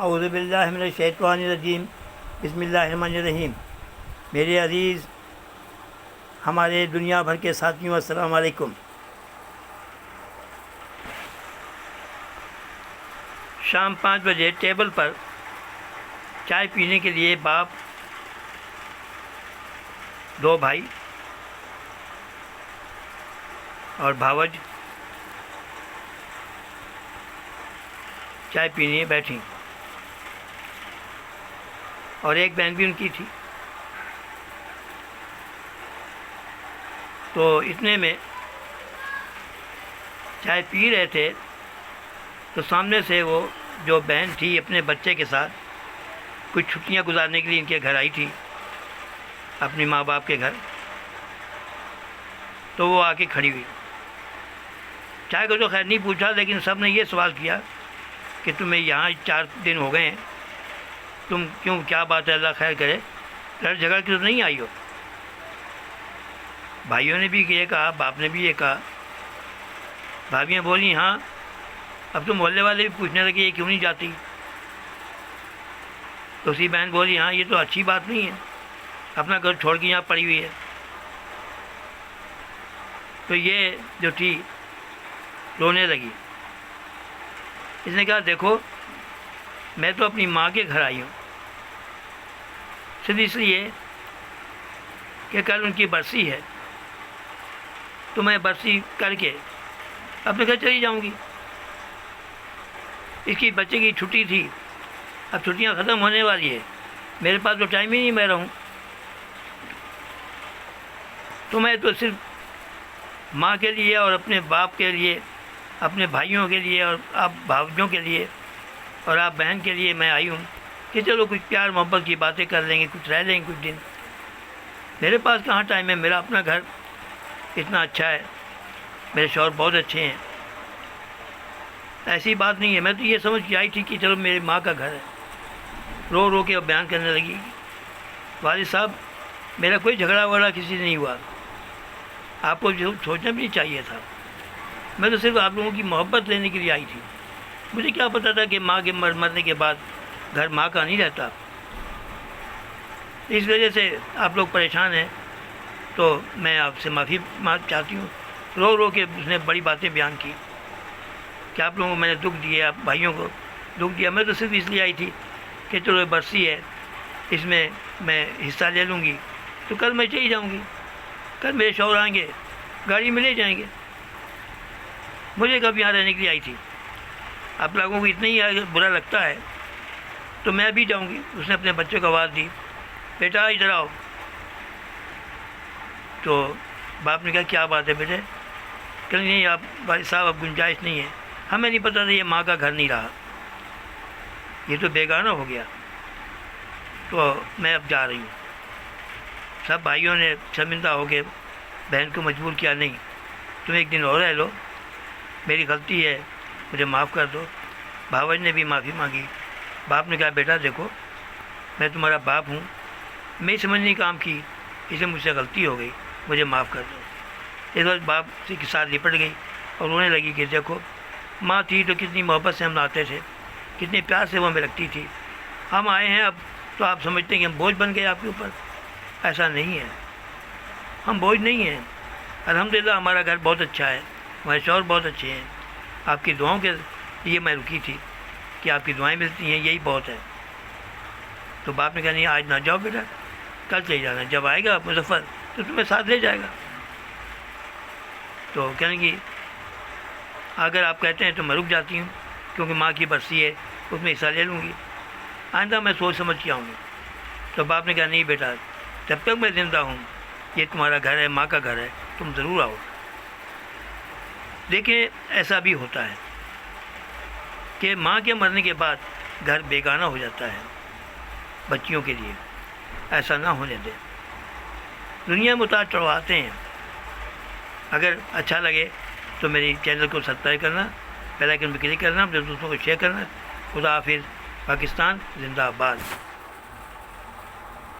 اعوذ باللہ من الشیطان الرجیم، بسم اللہ الرحمن الرحیم۔ میرے عزیز ہمارے دنیا بھر کے ساتھیوں، السلام علیکم۔ شام 5 بجے ٹیبل پر چائے پینے کے لیے باپ، 2 بھائی اور بھاوج چائے پینے بیٹھی، اور ایک بہن بھی ان کی تھی۔ تو اتنے میں چائے پی رہے تھے تو سامنے سے وہ جو بہن تھی اپنے بچے کے ساتھ کچھ چھٹیاں گزارنے کے لیے ان کے گھر آئی تھی، اپنی ماں باپ کے گھر۔ تو وہ آ کے کھڑی ہوئی، چائے کو تو خیر نہیں پوچھا، لیکن سب نے یہ سوال کیا کہ تمہیں یہاں 4 دن ہو گئے ہیں، تم کیوں، کیا بات ہے، اللہ خیر کرے، لڑ جھگڑ کے تو نہیں آئی ہو؟ بھائیوں نے بھی یہ کہا، باپ نے بھی یہ کہا۔ بھابیاں بولی ہاں، اب تو محلے والے بھی پوچھنے لگے یہ کیوں نہیں جاتی؟ تو اسی بہن بولی ہاں یہ تو اچھی بات نہیں ہے، اپنا گھر چھوڑ کے یہاں پڑی ہوئی ہے۔ تو یہ جو تھی رونے لگی۔ اس نے کہا دیکھو میں تو اپنی ماں کے گھر آئی ہوں، صرف اس لیے کہ کل ان کی برسی ہے، تو میں برسی کر کے اپنے گھر چلی جاؤں گی۔ اس کی بچے کی چھٹی تھی، اب چھٹیاں ختم ہونے والی ہے، میرے پاس تو ٹائم ہی نہیں میں رہوں، تو میں تو صرف ماں کے لیے اور اپنے باپ کے لیے، اپنے بھائیوں کے لیے اور آپ بھاوجوں کے لیے اور آپ بہن کے لیے میں آئی ہوں کہ چلو کچھ پیار محبت کی باتیں کر لیں گے، کچھ رہ لیں گے کچھ دن۔ میرے پاس کہاں ٹائم ہے، میرا اپنا گھر اتنا اچھا ہے، میرے شوہر بہت اچھے ہیں، ایسی بات نہیں ہے۔ میں تو یہ سمجھ کے آئی تھی کہ چلو میری ماں کا گھر ہے۔ رو رو کے بیان کرنے لگی، والد صاحب میرا کوئی جھگڑا وگڑا کسی سے نہیں ہوا، آپ کو جو سوچنا بھی نہیں چاہیے تھا، میں تو صرف آپ لوگوں کی محبت لینے کے لیے آئی تھی، مجھے کیا پتہ تھا کہ ماں کے مرنے کے بعد گھر ماں کا نہیں رہتا۔ اس وجہ سے آپ لوگ پریشان ہیں، تو میں آپ سے معافی چاہتی ہوں۔ رو رو کے اس نے بڑی باتیں بیان کی کہ آپ لوگوں کو میں نے دکھ دیا، آپ بھائیوں کو دکھ دیا، میں تو صرف اس لیے آئی تھی کہ چلو برسی ہے، اس میں میں حصہ لے لوں گی، تو کل میں چلی جاؤں گی، کل میرے شوہر آئیں گے، گاڑی میں لے جائیں گے، مجھے کب یہاں رہنے کے لیے آئی تھی؟ آپ لوگوں کو اتنا ہی برا لگتا ہے تو میں بھی جاؤں گی۔ اس نے اپنے بچوں کو آواز دی، بیٹا ادھر آؤ۔ تو باپ نے کہا کیا بات ہے بیٹے؟ کہ نہیں آپ بھائی صاحب اب گنجائش نہیں ہے، ہمیں نہیں پتہ تھا یہ ماں کا گھر نہیں رہا، یہ تو بیگانہ ہو گیا، تو میں اب جا رہی ہوں۔ سب بھائیوں نے شرمندہ ہو کے بہن کو مجبور کیا، نہیں تم 1 دن اور رہ لو، میری غلطی ہے، مجھے معاف کر دو۔ بھاوج نے بھی معافی مانگی۔ باپ نے کہا بیٹا دیکھو میں تمہارا باپ ہوں، میں سمجھنے کام کی، اسے مجھ سے غلطی ہو گئی، مجھے معاف کر دو۔ اس وقت باپ کے ساتھ لپٹ گئی اور رونے لگی کہ دیکھو ماں تھی تو کتنی محبت سے ہم لاتے تھے، کتنے پیار سے وہ ہمیں رکھتی تھی، ہم آئے ہیں اب تو آپ سمجھتے ہیں کہ ہم بوجھ بن گئے آپ کے اوپر۔ ایسا نہیں ہے، ہم بوجھ نہیں ہیں، الحمدللہ ہمارا گھر بہت اچھا ہے، ہمارے شوہر بہت اچھے ہیں، آپ کی دعاؤں کے لیے میں رکی تھی کہ آپ کی دعائیں ملتی ہیں، یہی بہت ہے۔ تو باپ نے کہا نہیں آج نہ جاؤ بیٹا، کل چلے جانا، جب آئے گا مظفر تو تمہیں ساتھ لے جائے گا۔ تو کہنے گی اگر آپ کہتے ہیں تو میں رک جاتی ہوں، کیونکہ ماں کی برسی ہے، اس میں حصہ لے لوں گی، آئندہ میں سوچ سمجھ کے آؤں گی۔ تو باپ نے کہا نہیں بیٹا جب تک میں زندہ ہوں یہ تمہارا گھر ہے، ماں کا گھر ہے، تم ضرور آؤ۔ دیکھیں ایسا بھی ہوتا ہے کہ ماں کے مرنے کے بعد گھر بیگانہ ہو جاتا ہے بچیوں کے لیے، ایسا نہ ہونے دیں۔ دنیا میں اتار چڑھواتے ہیں، اگر اچھا لگے تو میری چینل کو سبسکرائب کرنا، بیل آئیکن پہ کلک کرنا، دوستوں کو شیئر کرنا۔ خدا حافظ، پاکستان زندہ باد۔